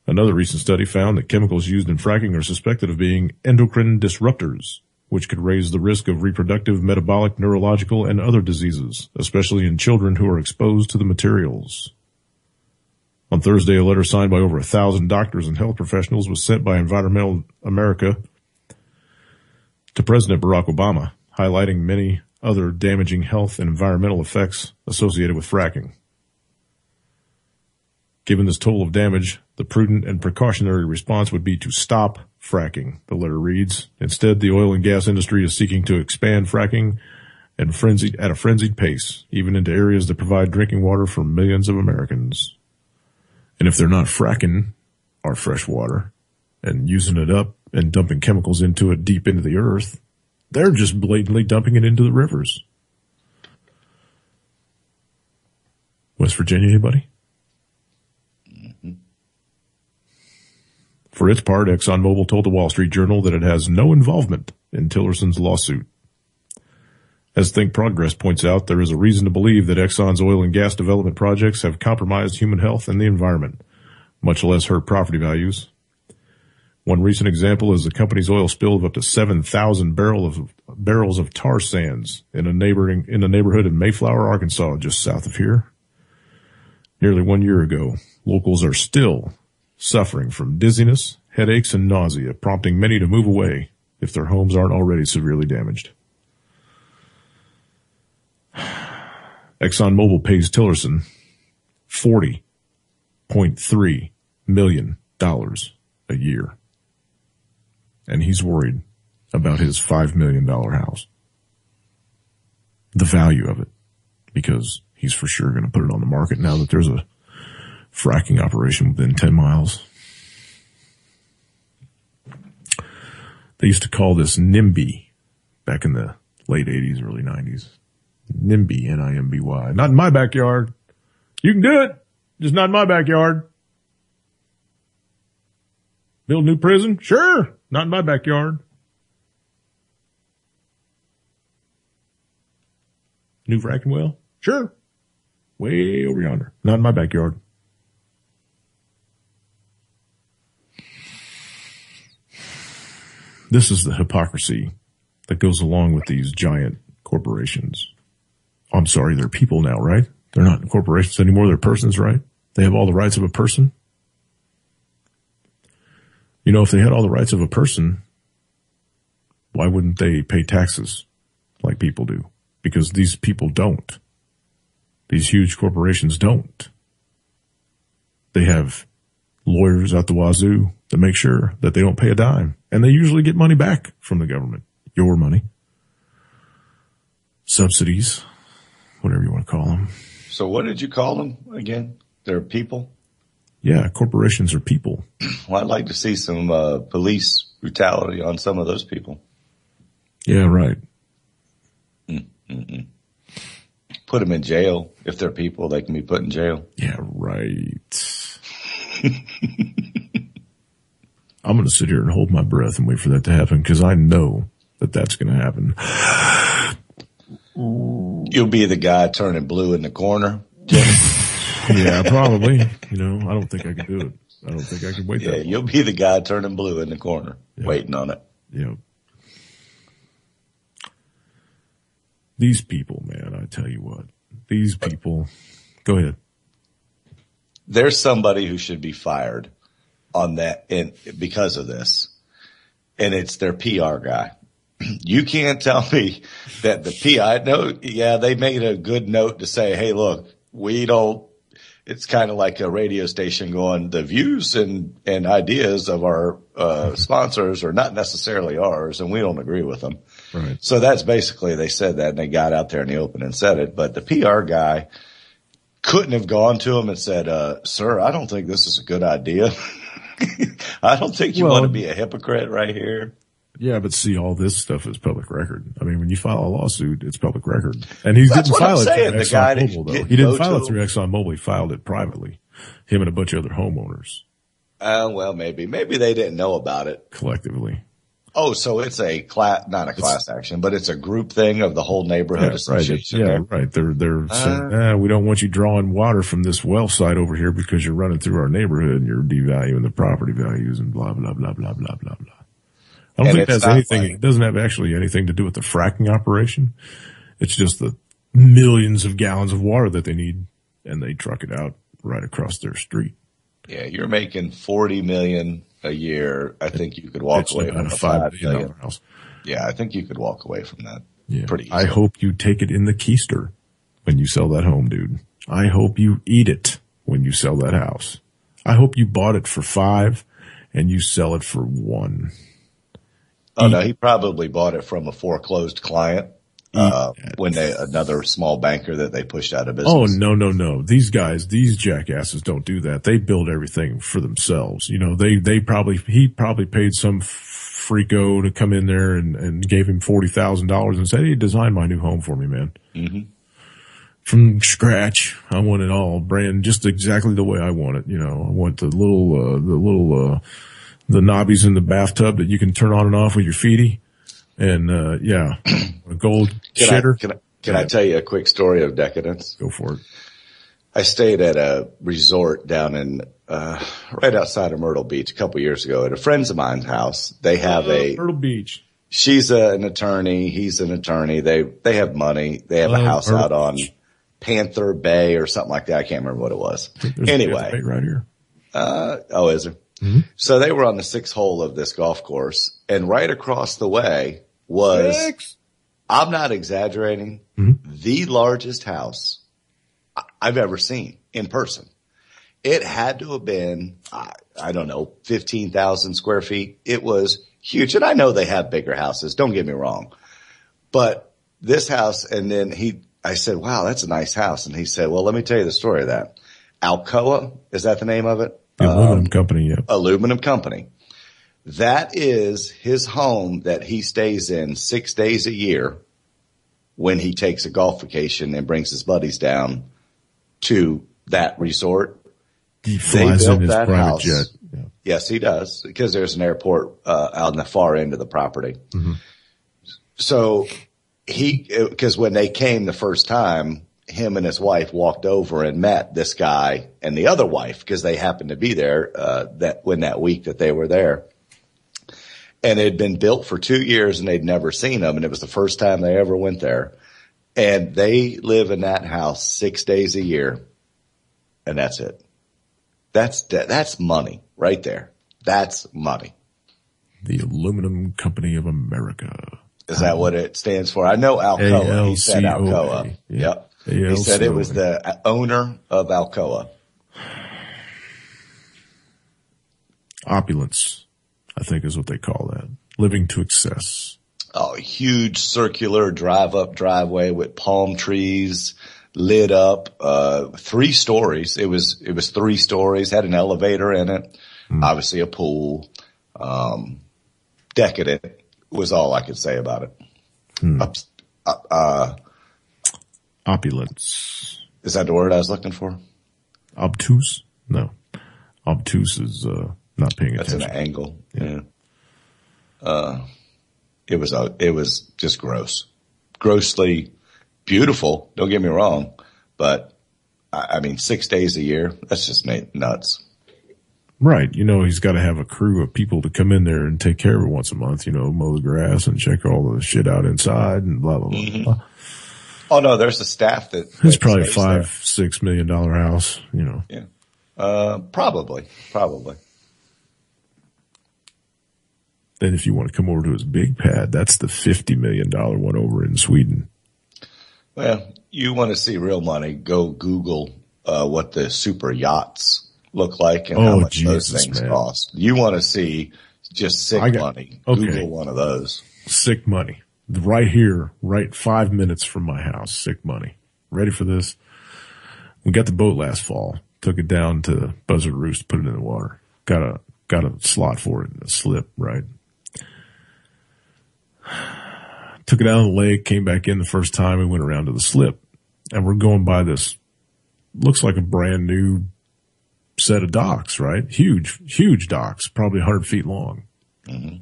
S2: another recent study found that chemicals used in fracking are suspected of being endocrine disruptors, which could raise the risk of reproductive, metabolic, neurological, and other diseases, especially in children who are exposed to the materials. On Thursday, a letter signed by over 1,000 doctors and health professionals was sent by Environmental America to President Barack Obama, highlighting many other damaging health and environmental effects associated with fracking. Given this toll of damage, the prudent and precautionary response would be to stop fracking, the letter reads. Instead, the oil and gas industry is seeking to expand fracking at a frenzied pace, even into areas that provide drinking water for millions of Americans. And if they're not fracking our fresh water and using it up and dumping chemicals into it deep into the earth, they're just blatantly dumping it into the rivers. West Virginia, anybody? For its part, ExxonMobil told the Wall Street Journal that it has no involvement in Tillerson's lawsuit. As Think Progress points out, there is a reason to believe that Exxon's oil and gas development projects have compromised human health and the environment, much less hurt property values. One recent example is the company's oil spill of up to 7,000 barrels of tar sands in the neighborhood in Mayflower, Arkansas, just south of here. Nearly 1 year ago, locals are still suffering from dizziness, headaches, and nausea, prompting many to move away if their homes aren't already severely damaged. ExxonMobil pays Tillerson $40.3 million a year. And he's worried about his $5 million house. The value of it. Because he's for sure going to put it on the market now that there's a fracking operation within 10 miles. They used to call this NIMBY back in the late 80s, early 90s. NIMBY, N-I-M-B-Y. Not in my backyard. You can do it, just not in my backyard. Build a new prison? Sure, not in my backyard. New fracking well? Sure. Way over yonder. Not in my backyard. This is the hypocrisy that goes along with these giant corporations. I'm sorry, they're people now, right? They're not corporations anymore, they're persons, right? They have all the rights of a person. You know, if they had all the rights of a person, why wouldn't they pay taxes like people do? Because these people don't. These huge corporations don't. They have lawyers out the wazoo that make sure that they don't pay a dime. And they usually get money back from the government. Your money. Subsidies. Whatever you want to call them.
S3: So what did you call them again? They're people?
S2: Yeah, corporations are people.
S3: Well, I'd like to see some police brutality on some of those people.
S2: Yeah, right.
S3: Mm-mm. Put them in jail. If they're people, they can be put in jail.
S2: Yeah, right. I'm going to sit here and hold my breath and wait for that to happen because I know that that's going to happen.
S3: You'll be the guy turning blue in the corner, Jim.
S2: Yeah, probably. You know, I don't think I can do it. I don't think I can wait that long.
S3: You'll be the guy turning blue in the corner, waiting on it.
S2: Yeah. These people, man, I tell you what. These people. Go ahead.
S3: There's somebody who should be fired on that because of this. And it's their PR guy. You can't tell me that the PI note, they made a good note to say, hey, look, it's kind of like a radio station going, the views and ideas of our sponsors are not necessarily ours, and we don't agree with them.
S2: Right.
S3: So that's basically, they said that, and they got out there in the open and said it. But the PR guy couldn't have gone to him and said, sir, I don't think this is a good idea. I don't think you want to be a hypocrite right here.
S2: Yeah, but see, all this stuff is public record. I mean, when you file a lawsuit, it's public record. And he didn't file it through ExxonMobil, though. He didn't file it through ExxonMobil. He filed it privately. Him and a bunch of other homeowners.
S3: Well, maybe. Maybe they didn't know about it.
S2: Collectively.
S3: Oh, so it's a not a class action, but it's a group thing of the whole neighborhood association.
S2: Right. They're saying, we don't want you drawing water from this well site over here because you're running through our neighborhood and you're devaluing the property values and blah, blah, blah, blah, blah, blah, blah. I don't think that's anything. It doesn't have actually anything to do with the fracking operation. It's just the millions of gallons of water that they need, and they truck it out right across their street. Yeah,
S3: you're making $40 million a year. I think you could walk away from a $5 million
S2: house.
S3: Yeah, I think you could walk away from that.
S2: Yeah.
S3: Pretty easy.
S2: I hope you take it in the keister when you sell that home, dude. I hope you eat it when you sell that house. I hope you bought it for $5 and you sell it for $1.
S3: Oh, no, he probably bought it from a foreclosed client, another small banker that they pushed out of business.
S2: Oh, no. These jackasses don't do that. They build everything for themselves. You know, he probably paid some freako to come in there and gave him $40,000 and said, hey, design my new home for me, man.
S3: Mm-hmm.
S2: From scratch. I want it all brand just exactly the way I want it. You know, I want the knobbies in the bathtub that you can turn on and off with your feety. And, a gold shitter.
S3: Can I tell you a quick story of decadence?
S2: Go for it.
S3: I stayed at a resort down in, right outside of Myrtle Beach a couple years ago at a friend's of mine's house. They have
S2: Myrtle Beach.
S3: She's an attorney. He's an attorney. They have money. They have a house out on Panther Bay or something like that. I can't remember what it was. Anyway.
S2: Right here.
S3: Is there? Mm-hmm. So they were on the 6th hole of this golf course, and right across the way was, I'm not exaggerating, the largest house I've ever seen in person. It had to have been, I don't know, 15,000 square feet. It was huge. And I know they have bigger houses. Don't get me wrong. But this house, and then I said, wow, that's a nice house. And he said, well, let me tell you the story of that. Alcoa, is that the name of it?
S2: The aluminum company, yeah.
S3: Aluminum company. That is his home that he stays in 6 days a year when he takes a golf vacation and brings his buddies down to that resort.
S2: He flies in his private jet.
S3: Yeah. Yes, he does, because there's an airport out on the far end of the property. Mm-hmm. So because when they came the first time, him and his wife walked over and met this guy and the other wife, because they happened to be there that week that they were there. And it had been built for 2 years and they'd never seen him, and it was the first time they ever went there. And they live in that house 6 days a year, and that's it. That's money right there. That's money.
S2: The Aluminum Company of America.
S3: Is that what it stands for? I know Alcoa.
S2: A-L-C-O-A.
S3: He said Alcoa.
S2: Yeah.
S3: Yep.
S2: A-L-C-O-A.
S3: He said it was the owner of Alcoa.
S2: Opulence, I think, is what they call that. Living to excess.
S3: Oh, huge circular driveway with palm trees lit up, 3 stories. It was 3 stories, had an elevator in it, obviously a pool, decadent was all I could say about it.
S2: Opulence.
S3: Is that the word I was looking for?
S2: Obtuse? No. Obtuse is, not paying attention.
S3: That's an angle. Yeah. It was just gross. Grossly beautiful. Don't get me wrong. But I mean, 6 days a year, that's just nuts.
S2: Right. You know, he's got to have a crew of people to come in there and take care of it once a month, you know, mow the grass and check all the shit out inside and blah, blah, blah. Mm-hmm. blah.
S3: Oh no, there's a staff that.
S2: It's probably a $5-6 million house, you know.
S3: Yeah. Probably.
S2: Then if you want to come over to his big pad, that's the $50 million one over in Sweden.
S3: Well, you want to see real money, go Google what the super yachts look like and how much those things cost. You want to see just sick money. Okay. Google one of those.
S2: Sick money. Right here, right 5 minutes from my house, sick money. Ready for this? We got the boat last fall. Took it down to Buzzard Roost, put it in the water. Got a slot for it, a slip, right? Took it out of the lake, came back in the first time, we went around to the slip. And we're going by this, looks like a brand new set of docks, right? Huge docks, probably 100 feet long. Mm-hmm.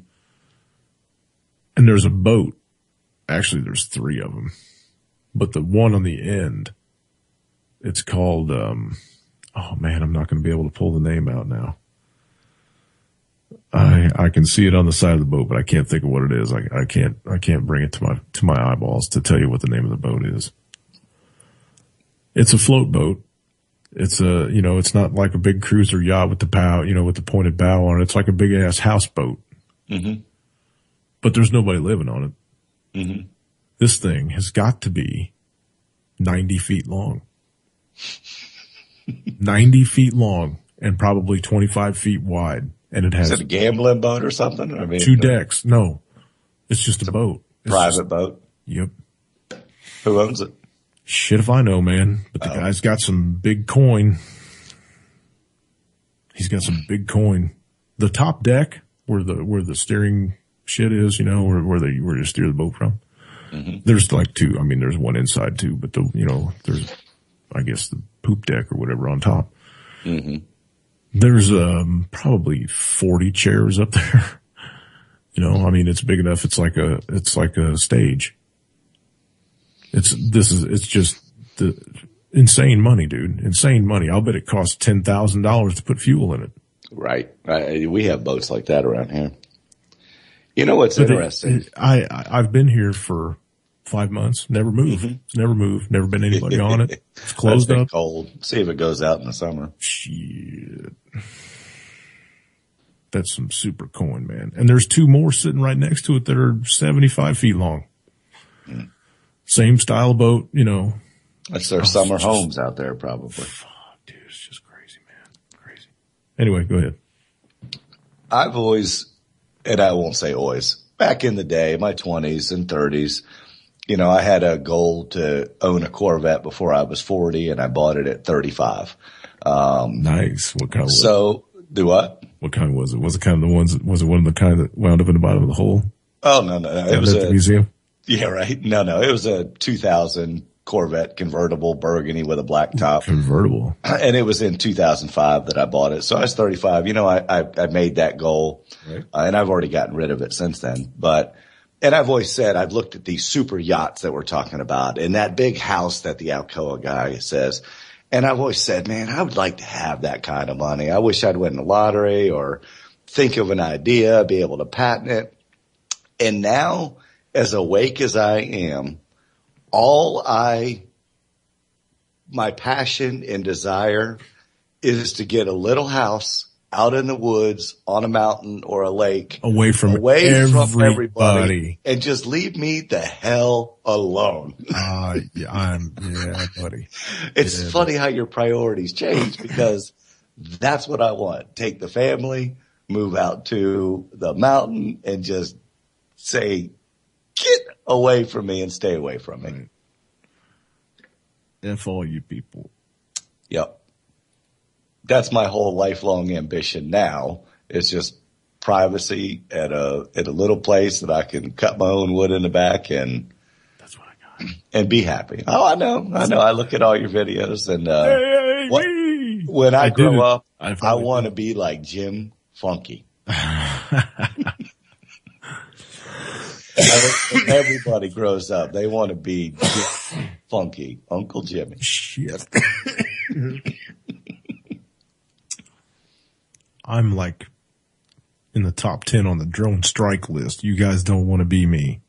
S2: And there's a boat. Actually, there's 3 of them. But the one on the end, it's called, oh man, I'm not going to be able to pull the name out now. I can see it on the side of the boat, but I can't think of what it is. I can't bring it to my eyeballs to tell you what the name of the boat is. It's a float boat. It's it's not like a big cruiser yacht with the bow, with the pointed bow on it. It's like a big ass houseboat. Mm-hmm. But there's nobody living on it. Mm-hmm. This thing has got to be 90 feet long. 90 feet long and probably 25 feet wide. And it has.
S3: Is it a gambling boat or something? I mean,
S2: 2 decks. No, it's just a boat. It's
S3: private boat.
S2: Yep.
S3: Who owns it?
S2: Shit if I know, man. But the guy's got some big coin. He's got some big coin. The top deck where the steering shit is, where you steer the boat from. Mm-hmm. There's like 2. I mean, there's one inside too, but there's, I guess, the poop deck or whatever on top. Mm-hmm. There's probably 40 chairs up there. I mean, it's big enough. It's like a stage. It's just the insane money, dude. Insane money. I'll bet it costs $10,000 to put fuel in it.
S3: Right. We have boats like that around here. You know what's interesting?
S2: I've been here for 5 months. Never moved. Mm-hmm. Never moved. Never been anybody on it. It's closed up.
S3: Cold. See if it goes out in the summer.
S2: Shit. That's some super coin, man. And there's 2 more sitting right next to it that are 75 feet long. Mm. Same style boat,
S3: That's their summer homes out there, probably.
S2: Dude, it's just crazy, man. Crazy. Anyway, go ahead.
S3: I've always, and I won't say always, back in the day, my 20s and 30s, I had a goal to own a Corvette before I was 40, and I bought it at 35.
S2: Nice. What kind was it?
S3: So, do what?
S2: What kind was it? Was it kind of was it one of the kind that wound up in the bottom of the hole?
S3: Oh, no. It was
S2: at the museum?
S3: Yeah, right. No. It was a 2000 Corvette convertible burgundy with a black top.
S2: Convertible.
S3: And it was in 2005 that I bought it. So I was 35. I made that goal. Right. And I've already gotten rid of it since then. And I've always said, I've looked at these super yachts that we're talking about and that big house that the Alcoa guy says. And I've always said, man, I would like to have that kind of money. I wish I'd win the lottery or think of an idea, be able to patent it. And now, as awake as I am, my passion and desire is to get a little house out in the woods on a mountain or a lake
S2: away from everybody
S3: and just leave me the hell alone.
S2: Yeah, buddy.
S3: It's funny how your priorities change because that's what I want. Take the family, move out to the mountain and just say, get away from me and stay away from me.
S2: Right. F all you people.
S3: Yep. That's my whole lifelong ambition now. It's just privacy at a little place that I can cut my own wood in the back and
S2: that's what I got.
S3: And be happy. Oh, I know. I look at all your videos and when I grow up, I want to be like Jim Funke. Everybody grows up. They want to be Jim Funke, Uncle Jimmy.
S2: Shit. I'm like in the top 10 on the drone strike list. You guys don't want to be me.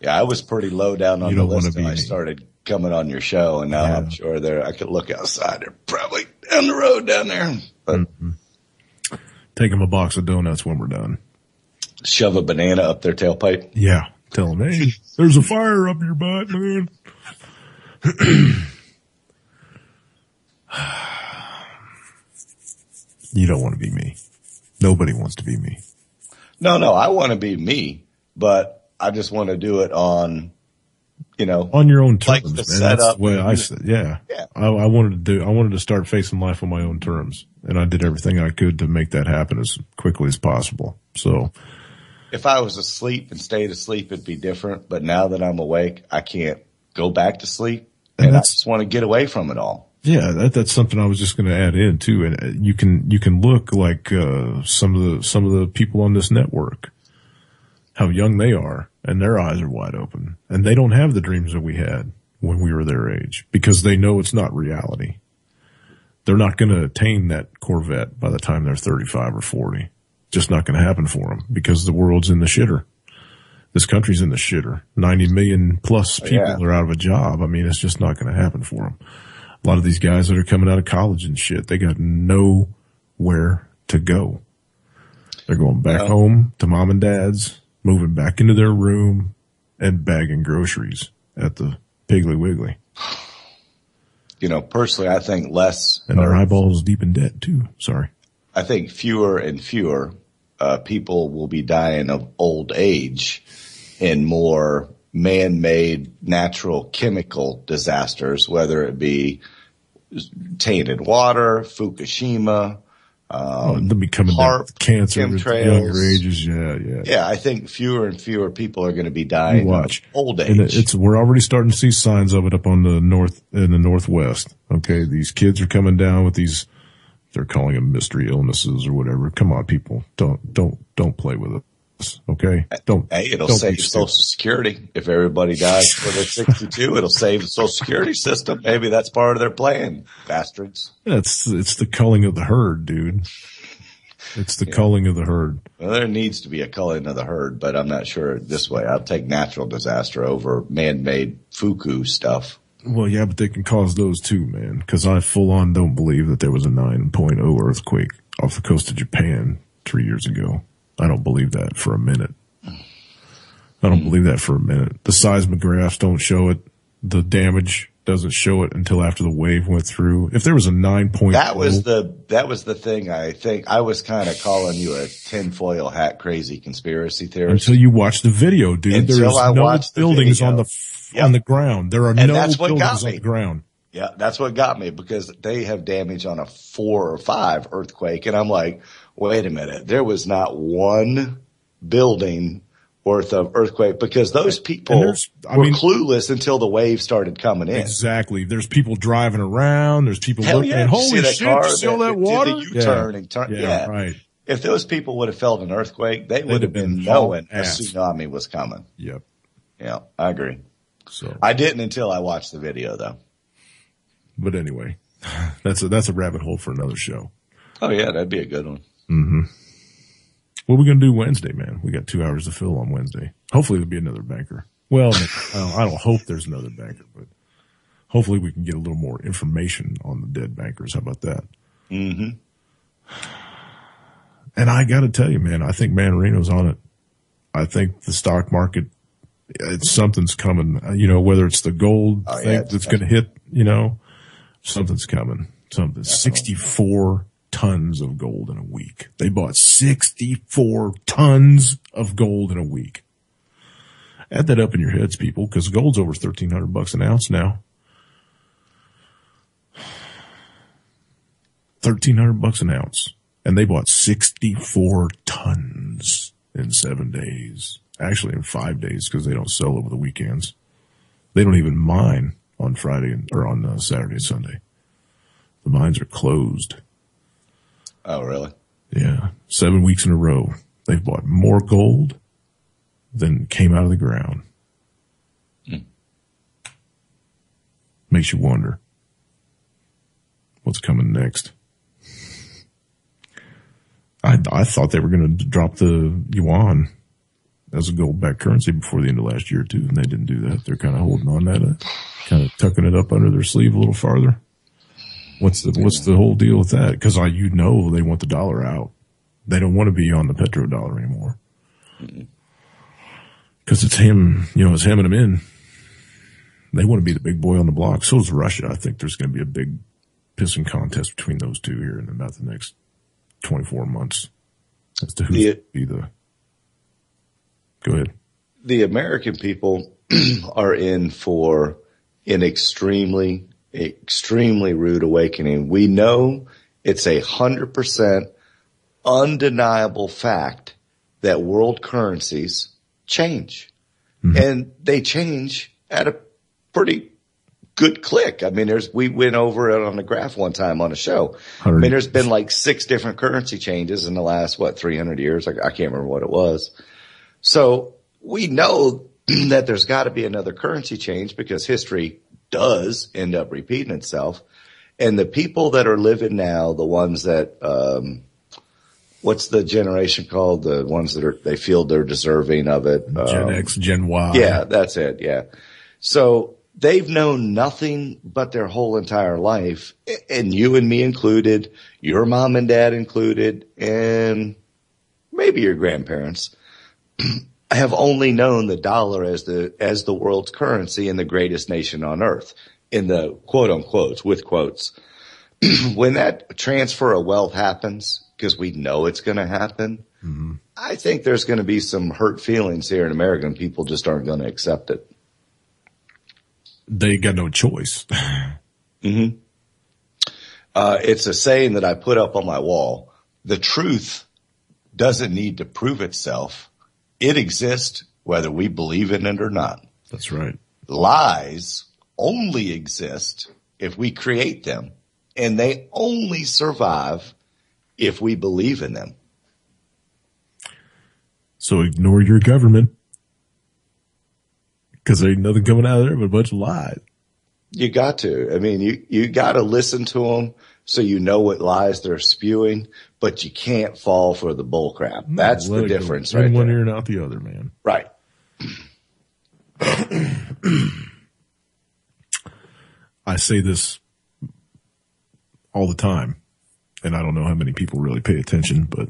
S3: Yeah, I was pretty low down on the list when I started coming on your show, and now I'm sure I could look outside. They're probably down the road down there. But
S2: take them a box of donuts when we're done.
S3: shove a banana up their tailpipe.
S2: Yeah. Tell them, hey, there's a fire up your butt, man. You don't want to be me. Nobody wants to be me.
S3: No, I want to be me, but I just want to do it on,
S2: on your own terms.
S3: Like the
S2: man.
S3: setup.
S2: That's the way I said, yeah. I wanted to start facing life on my own terms, and I did everything I could to make that happen as quickly as possible. So
S3: if I was asleep and stayed asleep, it'd be different. But now that I'm awake, I can't go back to sleep, and I just want to get away from it all.
S2: Yeah, that's something I was just going to add in too. And you can look like some of the people on this network, how young they are, and their eyes are wide open, and they don't have the dreams that we had when we were their age because they know it's not reality. They're not going to attain that Corvette by the time they're 35 or 40. Just not going to happen for them because the world's in the shitter. This country's in the shitter. 90 million plus people are out of a job. I mean, it's just not going to happen for them. A lot of these guys that are coming out of college and shit, they got nowhere to go. They're going back home to mom and dad's, moving back into their room and bagging groceries at the Piggly Wiggly.
S3: Personally, I think less.
S2: And their eyeballs deep in debt too. Sorry.
S3: I think fewer and fewer people will be dying of old age in more man-made natural chemical disasters, whether it be tainted water, Fukushima,
S2: they'll be coming down with cancer at younger ages. Yeah.
S3: I think fewer and fewer people are going to be dying of old age.
S2: And we're already starting to see signs of it up on in the Northwest. Okay. These kids are coming down with these, they're calling them mystery illnesses or whatever. Come on, people. Don't play with it. Okay.
S3: It'll save Social Security. If everybody dies before they're 62, it'll save the Social Security system. Maybe that's part of their plan, bastards.
S2: It's the culling of the herd, dude. It's the culling of the herd.
S3: Well, there needs to be a culling of the herd, but I'm not sure this way. I'll take natural disaster over man-made Fuku stuff.
S2: Well, yeah, but they can cause those too, man. Because I full on don't believe that there was a 9.0 earthquake off the coast of Japan 3 years ago. I don't believe that for a minute. I don't believe that for a minute. The seismographs don't show it. The damage doesn't show it until after the wave went through. If there was a 9.0.
S3: That was the thing. I think I was kind of calling you a tinfoil hat crazy conspiracy theorist.
S2: Until you watch the video, dude. There's no buildings on the ground. There are no buildings on the ground.
S3: Yeah, that's what got me because they have damage on a 4 or 5 earthquake. And I'm like, wait a minute. There was not one building worth of earthquake because those people were clueless until the wave started coming in.
S2: Exactly. There's people driving around. There's people looking at, holy shit, you see all that water?
S3: Did the U-turn and turn. Yeah,
S2: right.
S3: If those people would have felt an earthquake, they would have been knowing a tsunami was coming.
S2: Yep.
S3: Yeah, I agree.
S2: So
S3: I didn't until I watched the video though.
S2: But anyway, that's a rabbit hole for another show.
S3: Oh yeah, that'd be a good one.
S2: Mm-hmm. What are we going to do Wednesday, man? We got 2 hours to fill on Wednesday. Hopefully there'll be another banker. Well, I don't hope there's another banker, but hopefully we can get a little more information on the dead bankers. How about that?
S3: Mm-hmm.
S2: And I got to tell you, man, I think Man Marino's on it. I think the stock market, something's coming. Whether it's the gold thing that's going to hit, something's coming. 64 tons of gold in a week. They bought 64 tons of gold in a week. Add that up in your heads, people, because gold's over $1,300 an ounce now. $1,300 an ounce. And they bought 64 tons in 7 days. Actually, in 5 days, because they don't sell over the weekends. They don't even mine on Friday or on Saturday and Sunday. The mines are closed.
S3: Oh, really?
S2: Yeah. 7 weeks in a row. They've bought more gold than came out of the ground. Makes you wonder what's coming next. I thought they were going to drop the yuan as a gold-backed currency before the end of last year, too, and they didn't do that. They're kind of holding on that, kind of tucking it up under their sleeve a little farther. What's the whole deal with that? Because they want the dollar out. They don't want to be on the petrodollar anymore. Because it's him, it's hemming him in. They want to be the big boy on the block. So does Russia. I think there's going to be a big pissing contest between those two here in about the next 24 months as to who's be the. Go ahead.
S3: The American people are in for an extremely, extremely rude awakening. We know it's 100% undeniable fact that world currencies change. Mm-hmm. And they change at a pretty good click. I mean, we went over it on the graph one time on a show. I mean, there's been like 6 different currency changes in the last, 300 years? I can't remember what it was. So we know that there's got to be another currency change because history does end up repeating itself. And the people that are living now, the ones that, what's the generation called? The ones that they feel they're deserving of it.
S2: Gen X, Gen Y.
S3: Yeah, that's it. Yeah. So they've known nothing but their whole entire life, and you and me included, your mom and dad included, and maybe your grandparents have only known the dollar as the world's currency and the greatest nation on earth, in the quote unquote, with quotes. When that transfer of wealth happens, because we know it's going to happen, mm-hmm. I think there's going to be some hurt feelings here in America, and people just aren't going to accept it.
S2: They got no choice.
S3: Mm-hmm. It's a saying that I put up on my wall. The truth doesn't need to prove itself. It exists whether we believe in it or not.
S2: That's right.
S3: Lies only exist if we create them, and they only survive if we believe in them.
S2: So ignore your government, because there ain't nothing coming out of there but a bunch of lies.
S3: You got to. I mean, you got to listen to them so you know what lies they're spewing, but you can't fall for the bull crap. That's the difference, right?
S2: In one ear and out the other, man.
S3: Right.
S2: I say this all the time, and I don't know how many people really pay attention, but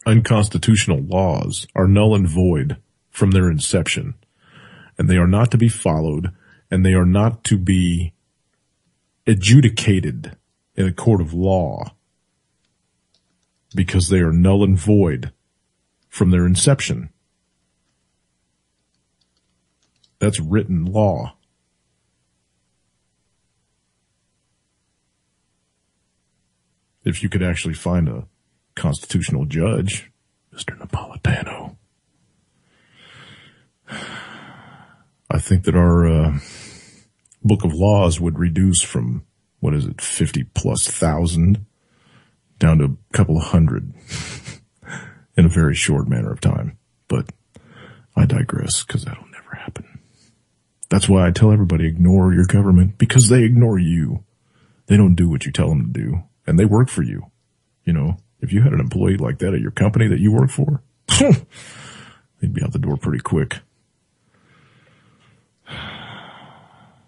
S2: unconstitutional laws are null and void from their inception, and they are not to be followed, and they are not to be adjudicated in a court of law because they are null and void from their inception. That's written law. If you could actually find a constitutional judge, Mr. Napolitano, I think that our book of laws would reduce from, 50,000+ down to a couple of hundred in a very short manner of time. But I digress, because that'll never happen. That's why I tell everybody, ignore your government, because they ignore you. They don't do what you tell them to do, and they work for you. You know, if you had an employee like that at your company that you work for, they'd be out the door pretty quick.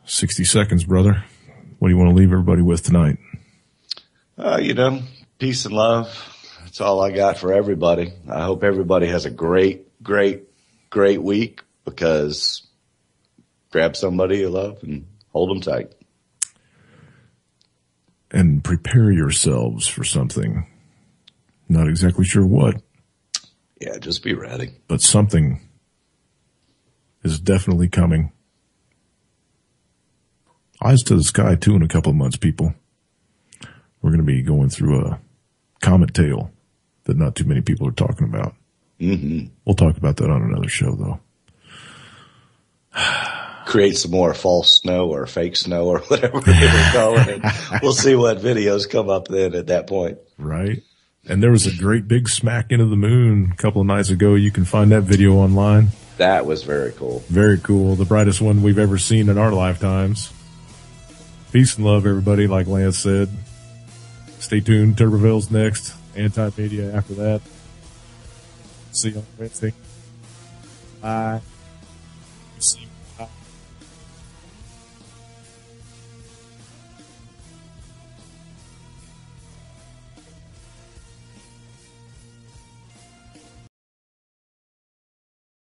S2: 60 seconds, brother. What do you want to leave everybody with tonight?
S3: Peace and love. That's all I got for everybody. I hope everybody has a great, great, great week, because grab somebody you love and hold them tight.
S2: And prepare yourselves for something. Not exactly sure what.
S3: Yeah, just be ready.
S2: But something is definitely coming. Eyes to the sky, too, in a couple of months, people. We're going to be going through a comet tail that not too many people are talking about.
S3: Mm-hmm.
S2: We'll talk about that on another show, though.
S3: Create some more false snow or fake snow or whatever they call it. We'll see what videos come up then at that point.
S2: Right. And there was a great big smack into the moon a couple of nights ago. You can find that video online.
S3: That was very cool.
S2: Very cool. The brightest one we've ever seen in our lifetimes. Peace and love, everybody, like Lance said. Stay tuned. Turboville's next. Anti-media after that. See you on Wednesday. Bye.